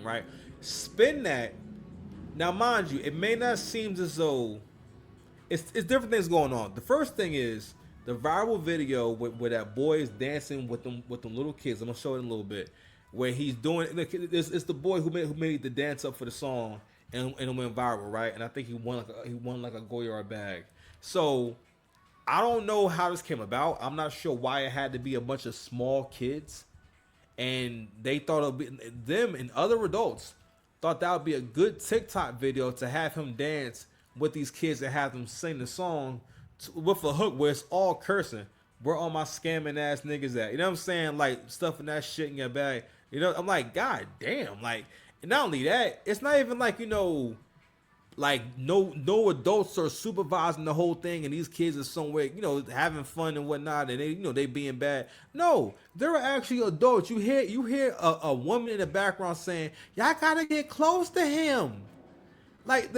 right? Spin that. Now, mind you, it may not seem as though it's different things going on. The first thing is the viral video where that boy is dancing with them little kids. I'm gonna show it in a little bit. Where he's doing it's the boy who made the dance up for the song and it went viral, right? And I think he won like a Goyard bag. So I don't know how this came about. I'm not sure why it had to be a bunch of small kids, and they thought it would be them and other adults thought that would be a good TikTok video to have him dance with these kids and have them sing the song with a hook where it's all cursing. Where all my scamming ass niggas at? You know what I'm saying? Like stuffing that shit in your bag. You know, I'm like, God damn. Like, and not only that, it's not even like, like no adults are supervising the whole thing and these kids are somewhere having fun and whatnot and they being bad. No, there are actually adults. You hear a woman in the background saying, y'all gotta get close to him, like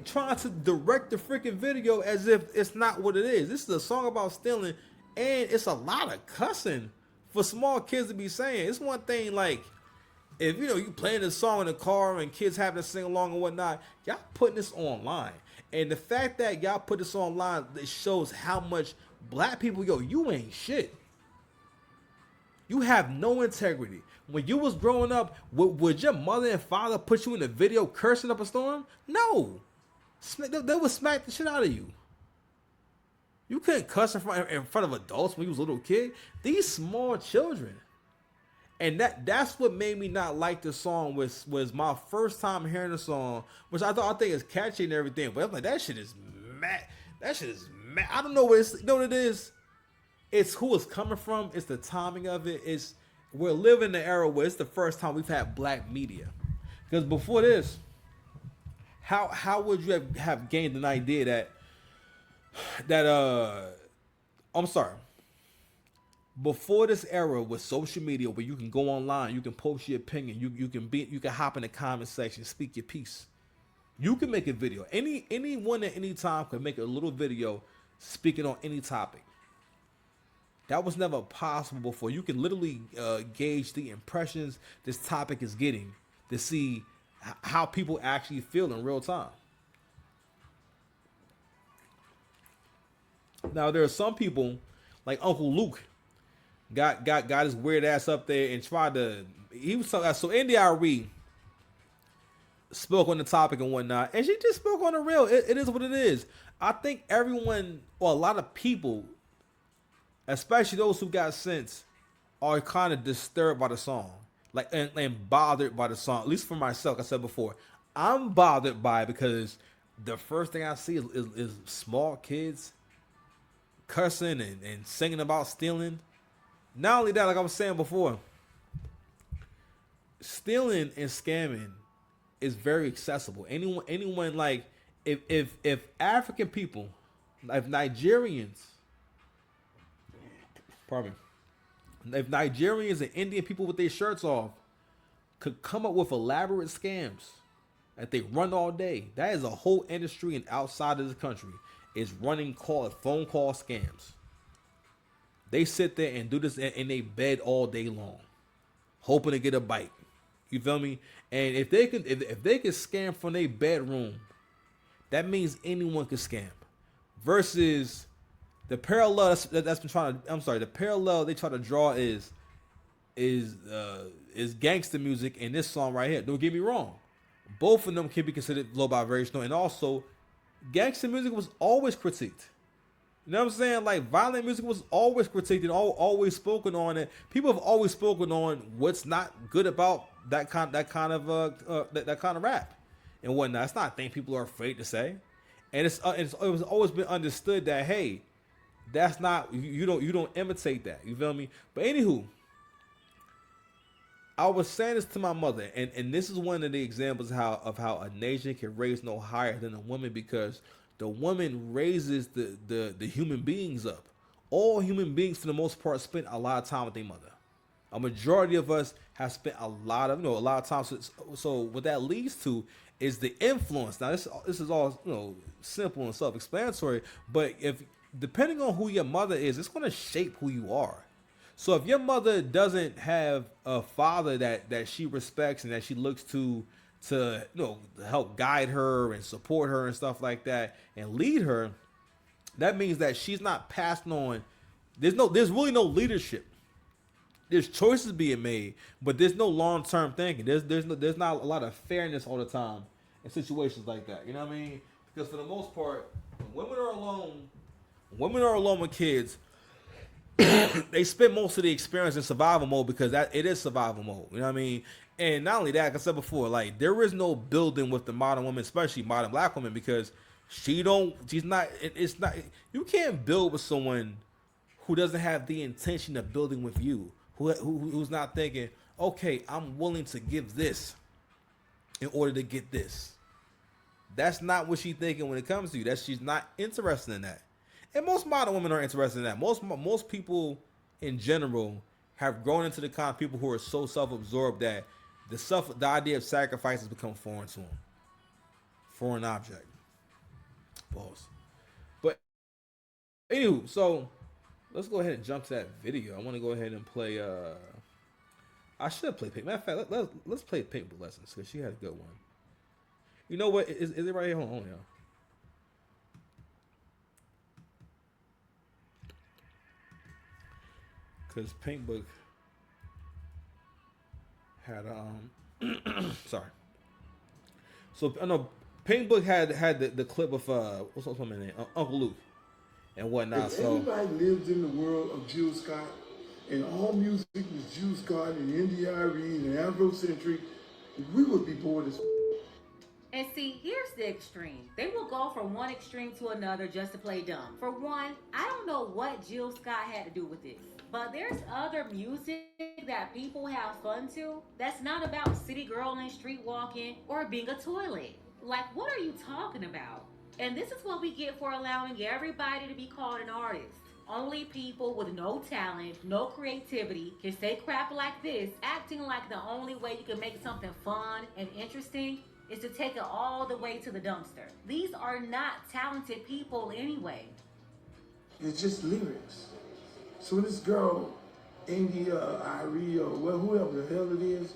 trying to direct the freaking video as if it's not what it is. This is a song about stealing, and it's a lot of cussing for small kids to be saying. It's one thing like if you playing this song in the car and kids having to sing along and whatnot, y'all putting this online. And the fact that y'all put this online, it shows how much black people, you ain't shit. You have no integrity. When you was growing up, would your mother and father put you in a video cursing up a storm? No. They would smack the shit out of you. You couldn't cuss in front of adults when you was a little kid. These small children. And that's what made me not like the song was my first time hearing the song, which I think is catchy and everything. But I'm like, that shit is mad. That shit is mad. I don't know what it's, what it is. It's who it's coming from. It's the timing of it. We're living in the era where it's the first time we've had black media. Because before this, how would you have gained an idea that I'm sorry. Before this era with social media where you can go online, you can post your opinion, you can hop in the comment section, speak your piece. You can make a video. Anyone at any time can make a little video speaking on any topic. That was never possible before. You can literally gauge the impressions this topic is getting to see how people actually feel in real time. Now there are some people like Uncle Luke got his weird ass up there and tried to. He was so NDRE spoke on the topic and whatnot, and she just spoke on the real. It is what it is. I think everyone or a lot of people, especially those who got sense, are kind of disturbed by the song, like and bothered by the song. At least for myself, like I said before, I'm bothered by it because the first thing I see is small kids cussing and singing about stealing. Not only that, like I was saying before, stealing and scamming is very accessible. Anyone like if African people, if Nigerians, pardon me, if Nigerians and Indian people with their shirts off could come up with elaborate scams that they run all day, that is a whole industry and outside of the country is running phone call scams. They sit there and do this in their bed all day long, hoping to get a bite. You feel me? And if they can scam from their bedroom, that means anyone can scam. Versus the parallel that's been trying to, I'm sorry, the parallel they try to draw is gangster music and this song right here. Don't get me wrong, both of them can be considered low vibrational, and also gangster music was always critiqued. You know what I'm saying? Like violent music was always critiqued and always spoken on. It. People have always spoken on what's not good about that kind of rap and whatnot. It's not a thing people are afraid to say, and it was always been understood that hey, that's not you don't imitate that. You feel me? But anywho, I was saying this to my mother, and this is one of the examples of how a nation can raise no higher than a woman, because the woman raises the human beings up. All human beings, for the most part, spend a lot of time with their mother. A majority of us have spent a lot of time. So what that leads to is the influence. Now this is all simple and self-explanatory, but if depending on who your mother is, it's going to shape who you are. So if your mother doesn't have a father that she respects and that she looks to help guide her and support her and stuff like that and lead her, that means that she's not passing on. There's really no leadership. There's choices being made, but there's no long term thinking. There's not a lot of fairness all the time in situations like that. You know what I mean? Because for the most part, women are alone with kids. They spend most of the experience in survival mode because that it is survival mode. You know what I mean? And not only that, like I said before, like there is no building with the modern woman, especially modern black woman, because she's not. It's not. You can't build with someone who doesn't have the intention of building with you. Who's not thinking, okay, I'm willing to give this in order to get this. That's not what she's thinking when it comes to you. That she's not interested in that. And most modern women are interested in that. Most people in general have grown into the kind of people who are so self-absorbed that the idea of sacrifice has become foreign to them. Foreign object. Pause. But anywho, so let's go ahead and jump to that video. I want to go ahead and play. I should play Pink. Matter of fact, let's play Pink Book Lessons because she had a good one. You know what? Is it right here? Hold on, y'all. Because Pink Book had sorry. So I know Pink Book had the clip of what's my man's name? Uncle Luke and whatnot. If so everybody lived in the world of Jill Scott and all music was Jill Scott and NDRE and Afrocentric, we would be bored as. And see, here's the extreme. They will go from one extreme to another just to play dumb. For one, I don't know what Jill Scott had to do with this. But there's other music that people have fun to that's not about city girl and street walking or being a toilet. Like, what are you talking about? And this is what we get for allowing everybody to be called an artist. Only people with no talent, no creativity can say crap like this, acting like the only way you can make something fun and interesting is to take it all the way to the dumpster. These are not talented people anyway. It's just lyrics. So this girl, India, Irie, or whoever the hell it is.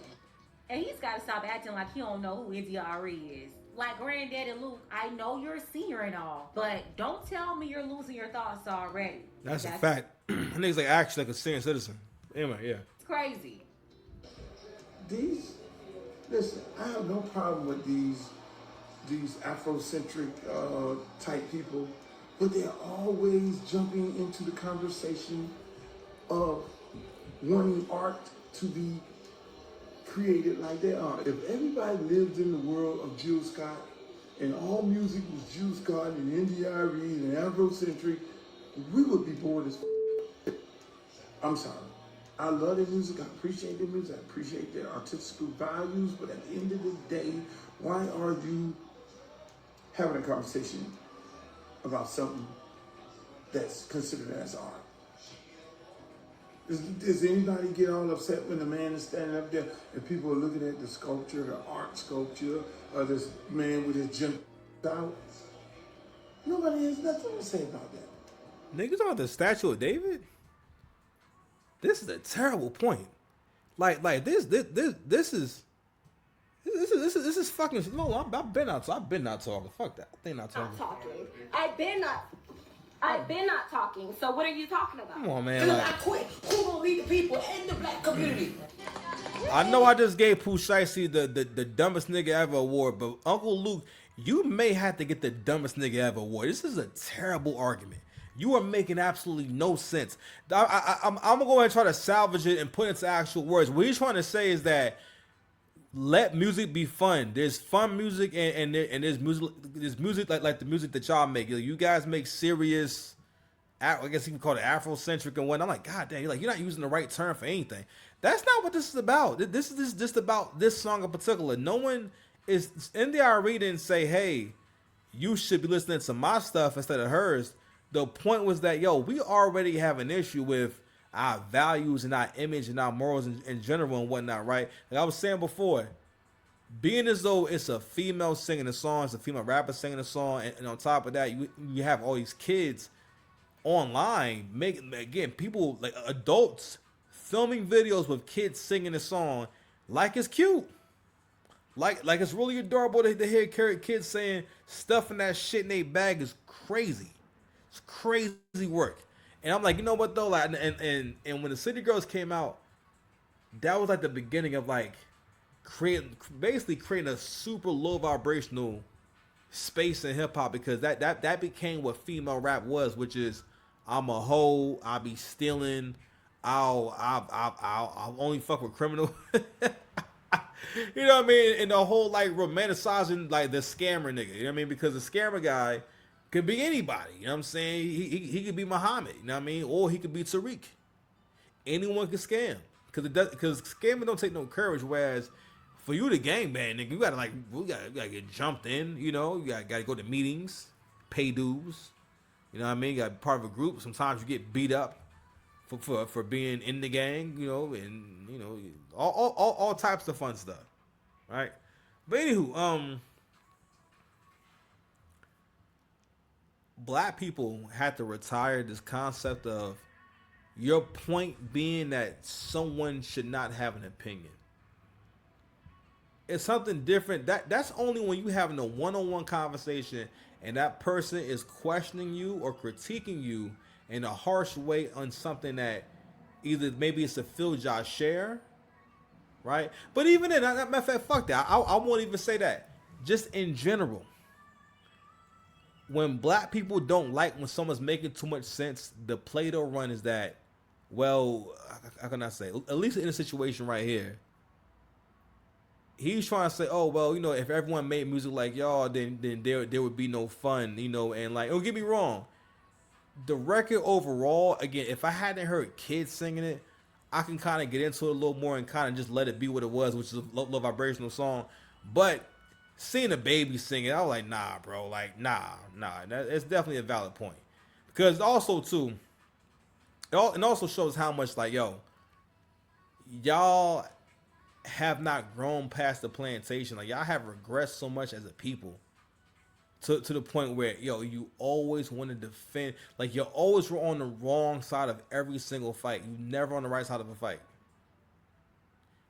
And he's got to stop acting like he don't know who India Irie is. Like Granddaddy Luke, I know you're a senior and all, but don't tell me you're losing your thoughts already. That's a fact. Niggas like actually like a senior citizen. Anyway, yeah. It's crazy. Listen, I have no problem with these Afrocentric type people, but they're always jumping into the conversation of wanting art to be created like they are. If everybody lived in the world of Jill Scott and all music was Jill Scott and NDRE and Afrocentric, we would be bored as I'm sorry. I love their music, I appreciate their music, I appreciate their artistic values, but at the end of the day, why are you having a conversation about something that's considered as art? Does anybody get all upset when the man is standing up there and people are looking at the sculpture, the art sculpture, or this man with his gym out? Nobody has nothing to say about that. Niggas about the statue of David? This is a terrible point. Like this is fucking. No, I've been not talking. Fuck that. They not talking. I've been not talking. So what are you talking about? Come on, man. Like, I quit. Who gonna lead the people and the black community? I know I just gave Pooh Shiesty the dumbest nigga ever award, but Uncle Luke, you may have to get the dumbest nigga ever award. This is a terrible argument. You are making absolutely no sense. I'm gonna go ahead and try to salvage it and put it into actual words. What he's trying to say is that let music be fun. There's fun music and there's music like the music that y'all make. You guys make serious, I guess you can call it Afrocentric and whatnot. I'm like, God damn, you're not using the right term for anything. That's not what this is about. This is just about this song in particular. No one is in the RE didn't say, hey, you should be listening to my stuff instead of hers. The point was that, we already have an issue with our values and our image and our morals in general and whatnot, right? Like I was saying before, being as though it's a female singing a song, it's a female rapper singing a song, and on top of that, you have all these kids online making, again, people like adults filming videos with kids singing a song like it's cute. Like it's really adorable to hear kids saying stuff in that shit in their bag is crazy. It's crazy work. And I'm like, you know what though? Like, and when the City Girls came out, that was like the beginning of like basically creating a super low vibrational space in hip hop, because that became what female rap was, which is I'm a hoe, I'll be stealing, I'll only fuck with criminal. You know what I mean? And the whole like romanticizing like the scammer nigga. You know what I mean? Because the scammer guy could be anybody. You know what I'm saying? He could be Muhammad. You know what I mean? Or he could be Tariq. Anyone can scam. Because scamming don't take no courage. Whereas for you to gangbang, nigga, you gotta get jumped in. You know, you gotta go to meetings, pay dues. You know what I mean? You got to be part of a group. Sometimes you get beat up for being in the gang. You know, and you know all types of fun stuff, right? But anywho, black people had to retire this concept of your point being that someone should not have an opinion. It's something different. That's only when you having a one-on-one conversation and that person is questioning you or critiquing you in a harsh way on something that either maybe it's a Phil Josh share, right? But even then, matter of fact, fuck that. I won't even say that. Just in general, when black people don't like when someone's making too much sense, the Play-Doh run is that, well, how can I say? At least in a situation right here, he's trying to say, oh, well, you know, if everyone made music like y'all, then there would be no fun, you know, and like, don't get me wrong. The record overall, again, if I hadn't heard kids singing it, I can kind of get into it a little more and kind of just let it be what it was, which is a low vibrational song. But seeing a baby sing it, I was like, nah, bro, like, nah. It's definitely a valid point. Because also, too, it also shows how much, like, yo, y'all have not grown past the plantation. Like, y'all have regressed so much as a people to the point where, yo, you always want to defend. Like, you always were on the wrong side of every single fight. You never on the right side of a fight.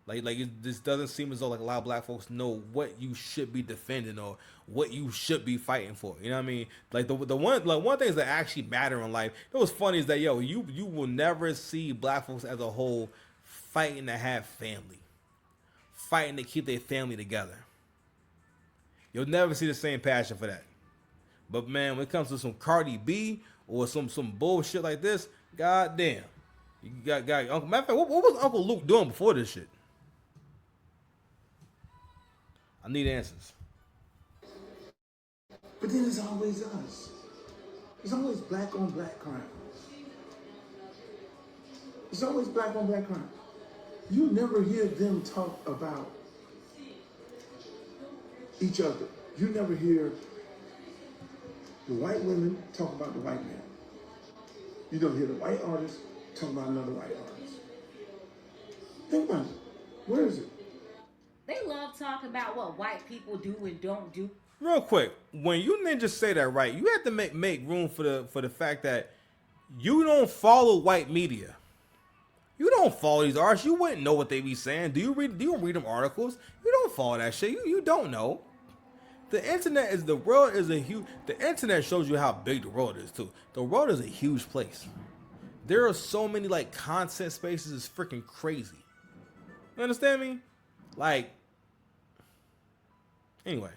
Like this doesn't seem as though like a lot of black folks know what you should be defending or what you should be fighting for. You know what I mean? Like the one thing that actually matter in life. It was funny is that, yo, you will never see black folks as a whole fighting to have family, fighting to keep their family together. You'll never see the same passion for that. But man, when it comes to some Cardi B or some bullshit like this, goddamn, you got Uncle. Matter of fact, what was Uncle Luke doing before this shit? I need answers. But then it's always us. It's always black on black crime. It's always black on black crime. You never hear them talk about each other. You never hear the white women talk about the white man. You don't hear the white artist talk about another white artist. Think about it. Where is it? They love talking about what white people do and don't do. Real quick, when you ninjas say that, right, you have to make room for the fact that you don't follow white media. You don't follow these artists. You wouldn't know what they be saying. Do you read them articles? You don't follow that shit. You don't know. The internet the internet shows you how big the world is too. The world is a huge place. There are so many like content spaces. It's freaking crazy. You understand me? Like, anyway.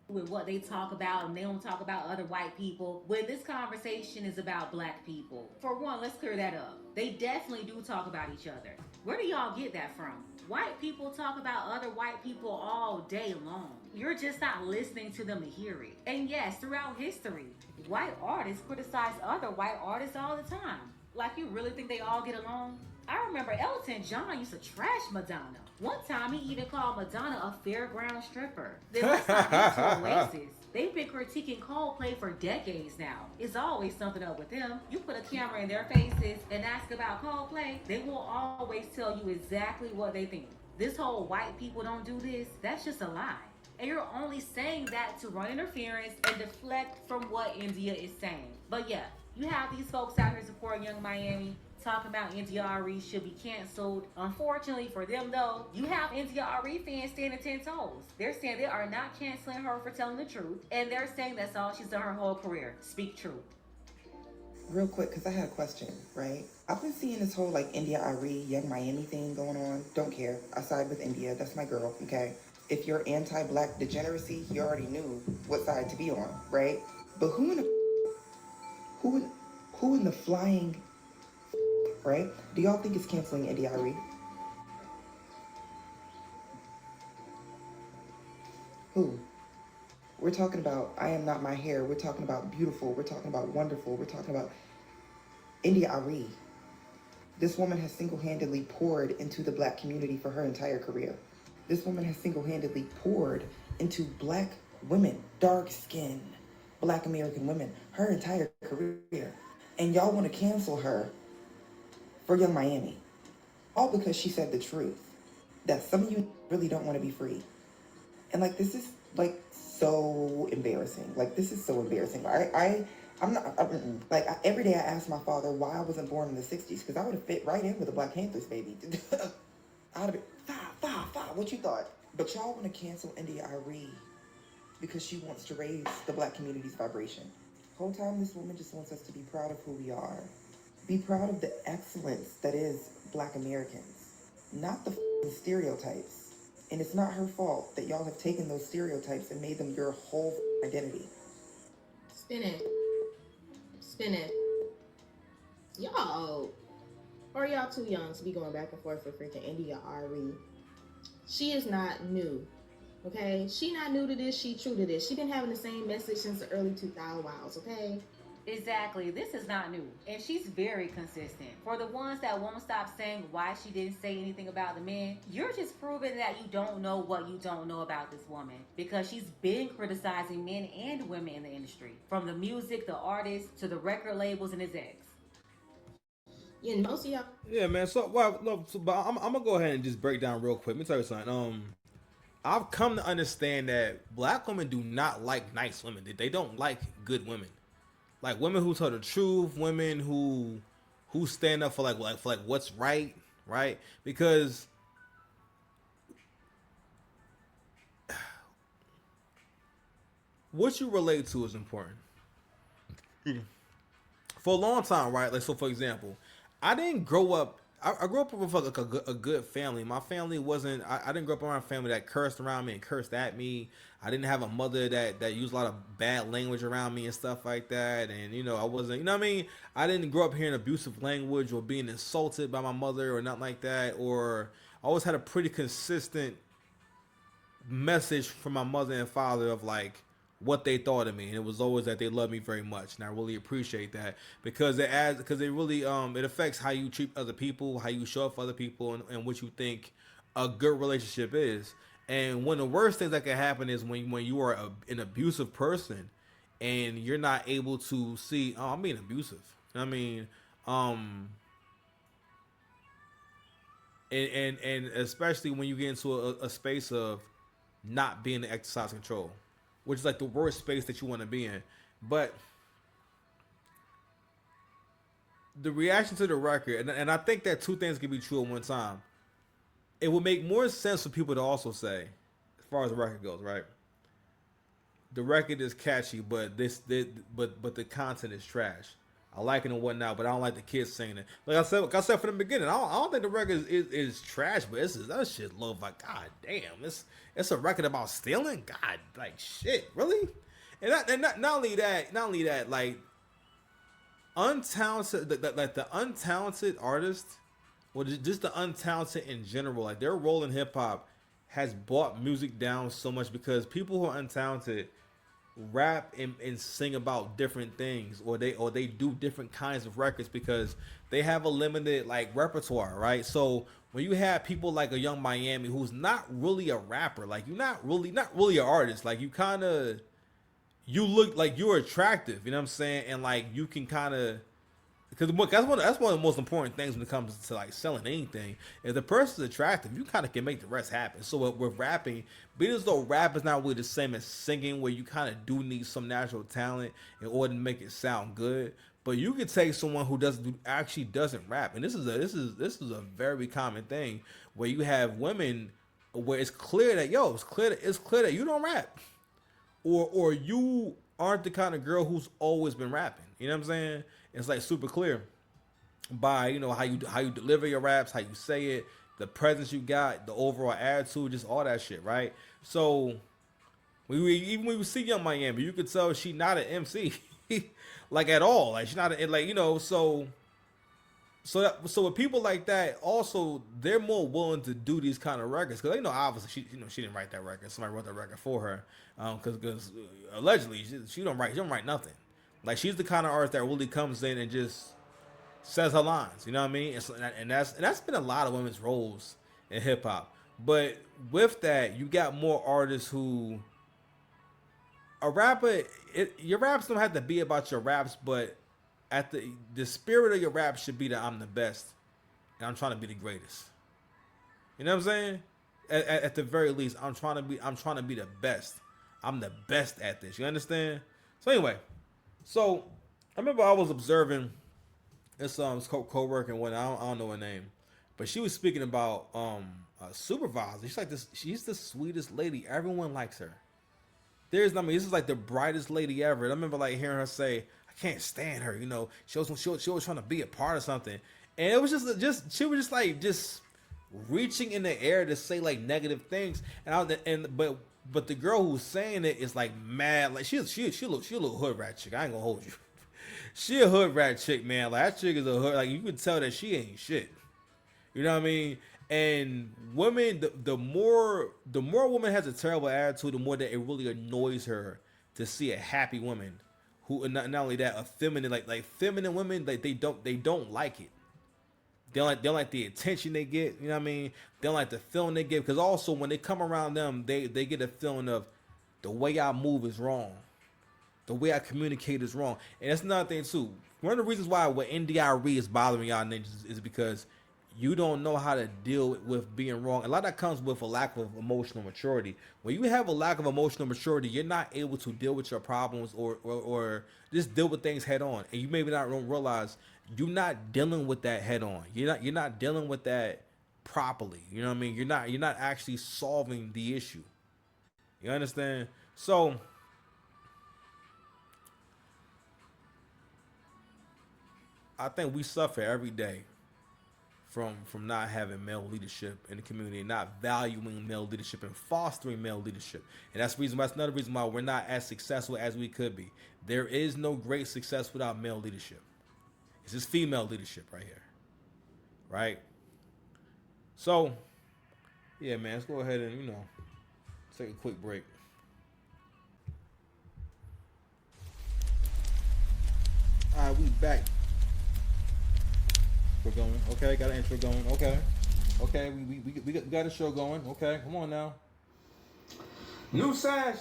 With what they talk about, and they don't talk about other white people. When this conversation is about black people, for one, let's clear that up. They definitely do talk about each other. Where do y'all get that from? White people talk about other white people all day long. You're just not listening to them to hear it. And yes, throughout history, white artists criticize other white artists all the time. Like, you really think they all get along? I remember Elton John used to trash Madonna. One time, he even called Madonna a fairground stripper. Then let's not get to Oasis. They've been critiquing Coldplay for decades now. It's always something up with them. You put a camera in their faces and ask about Coldplay, they will always tell you exactly what they think. This whole white people don't do this, that's just a lie. And you're only saying that to run interference and deflect from what India is saying. But yeah, you have these folks out here supporting Young Miami, talking about NDRE should be canceled. Unfortunately for them, though, you have NDRE fans standing 10 toes. They're saying they are not canceling her for telling the truth, and they're saying that's all she's done her whole career. Speak truth. Real quick, because I had a question, right? I've been seeing this whole like India Ari, Young Miami thing going on. Don't care. I side with India. That's my girl, okay? If you're anti-black degeneracy, you already knew what side to be on, right? But who in the flying, right? Do y'all think it's canceling India Ari? Who? We're talking about I Am Not My Hair. We're talking about Beautiful. We're talking about Wonderful. We're talking about India Ari. This woman has single-handedly poured into the black community for her entire career. This woman has single-handedly poured into black women, dark-skinned black American women, her entire career. And y'all want to cancel her for Young Miami. All because she said the truth. That some of you really don't want to be free. And like, this is like so embarrassing. Like, this is so embarrassing. Every day I ask my father why I wasn't born in the 60s, because I would have fit right in with the Black Panthers, baby. I'd have been, what you thought? But y'all want to cancel India Ari because she wants to raise the black community's vibration. The whole time this woman just wants us to be proud of who we are. Be proud of the excellence that is black Americans, not the stereotypes. And it's not her fault that y'all have taken those stereotypes and made them your whole identity. Spin it. Spin it. Y'all old. Or y'all too young to be going back and forth for freaking India Ari. She is not new. Okay? She not new to this. She true to this. She been having the same message since the early 2000s. Okay? Exactly. This is not new. And she's very consistent. For the ones that won't stop saying why she didn't say anything about the men, you're just proving that you don't know what you don't know about this woman. Because she's been criticizing men and women in the industry. From the music, the artists, to the record labels and his ex. Yeah, most of y'all. Yeah, man. So, but I'm gonna go ahead and just break down real quick. Let me tell you something. I've come to understand that black women do not like nice women. They don't like good women. Like women who tell the truth, women who stand up for like what's right, because what you relate to is important. For a long time, right? Like, so for example, I didn't grow up. I grew up with like a good family. My family wasn't. I didn't grow up around a family that cursed around me and cursed at me. I didn't have a mother that used a lot of bad language around me and stuff like that. And I wasn't. You know what I mean? I didn't grow up hearing abusive language or being insulted by my mother or nothing like that. Or I always had a pretty consistent message from my mother and father of like what they thought of me, and it was always that they love me very much, and I really appreciate that because it really it affects how you treat other people, how you show up for other people, and what you think a good relationship is. And one of the worst things that can happen is when you are an abusive person and you're not able to see, oh, I'm being abusive. I mean, and especially when you get into a space of not being able to exercise control, which is like the worst space that you want to be in. But the reaction to the record, and I think that two things can be true at one time. It would make more sense for people to also say, as far as the record goes, right? The record is catchy, but but the content is trash. I like it and whatnot, but I don't like the kids singing it. Like I said from the beginning, I don't think the record is trash, but that shit love like, god damn, it's a record about stealing. God, like shit, really? And not only that, like untalented, like the untalented artist, or just the untalented in general, like their role in hip hop has brought music down so much because people who are untalented rap and sing about different things, or they do different kinds of records because they have a limited like repertoire, right? So when you have people like a Young Miami who's not really a rapper, like you're not really an artist, like you look like you're attractive, you know what I'm saying, and like you can kind of, because that's one of the most important things when it comes to like selling anything. If the person's attractive, you kind of can make the rest happen. So with rapping, being as though rap is not really the same as singing, where you kind of do need some natural talent in order to make it sound good. But you could take someone who actually doesn't rap, and this is a very common thing where you have women where it's clear that it's clear that you don't rap, or you aren't the kind of girl who's always been rapping. You know what I'm saying? It's like super clear by how you deliver your raps, how you say it, the presence you got, the overall attitude, just all that shit, right? So even when we see Young Miami, you could tell she not an MC. Like at all, like she's not so with people like that, also they're more willing to do these kind of records because obviously she didn't write that record, somebody wrote that record for her, because allegedly she don't write nothing. Like she's the kind of artist that really comes in and just says her lines, you know what I mean? And that's been a lot of women's roles in hip hop, but with that you got more artists who. A rapper, your raps don't have to be about your raps, but at the spirit of your rap should be that I'm the best and I'm trying to be the greatest. You know what I'm saying? At the very least, I'm trying to be the best. I'm the best at this. You understand? So anyway, I remember I was observing this co-worker and whatnot. I don't know her name, but she was speaking about a supervisor. She's like this. She's the sweetest lady. Everyone likes her. This is like the brightest lady ever. And I remember like hearing her say, "I can't stand her." She was trying to be a part of something, and it was she was just reaching in the air to say like negative things. But the girl who's saying it is like mad. Like she a little hood rat chick. I ain't gonna hold you. She a hood rat chick, man. Like that chick is a hood. Like you can tell that she ain't shit. You know what I mean? And women, the more a woman has a terrible attitude, the more that it really annoys her to see a happy woman who not only that, a feminine like feminine women, like they don't like it. They don't like the attention they get. You know what I mean? They don't like the feeling they get, because also when they come around them, they get a feeling of the way I move is wrong, the way I communicate is wrong. And that's another thing too. One of the reasons why what NDRE is bothering y'all ninjas is because you don't know how to deal with being wrong. A lot of that comes with a lack of emotional maturity. When you have a lack of emotional maturity, you're not able to deal with your problems or just deal with things head on. And you maybe not realize you're not dealing with that head on. You're not dealing with that properly. You know what I mean? You're not actually solving the issue. You understand? So I think we suffer every day from not having male leadership in the community, not valuing male leadership and fostering male leadership. And that's another reason why we're not as successful as we could be. There is no great success without male leadership. It's just female leadership right here. Right? So, yeah, man, let's go ahead and, take a quick break. All right, we back. We're going. Okay, got an intro going. Okay, we got a show going. Okay, come on now. New Sash.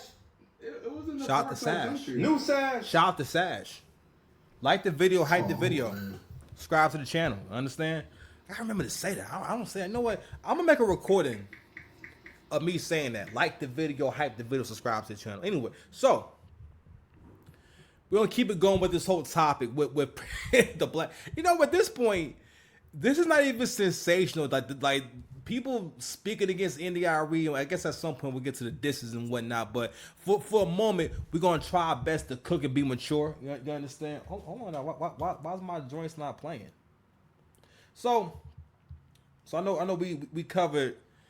It was in the Shout out to Sash. New Sash. Shout out to Sash. Like the video, hype the video. Man. Subscribe to the channel. Understand? I remember to say that. I don't say that. You know what? I'm gonna make a recording of me saying that. Like the video, hype the video, subscribe to the channel. Anyway, so we're gonna keep it going with this whole topic with the black. At this point, this is not even sensational. Like people speaking against NDRE. I guess at some point we'll get to the disses and whatnot. But for a moment, we're gonna try our best to cook and be mature. You understand? Hold on now. Why's my joints not playing? So I know we covered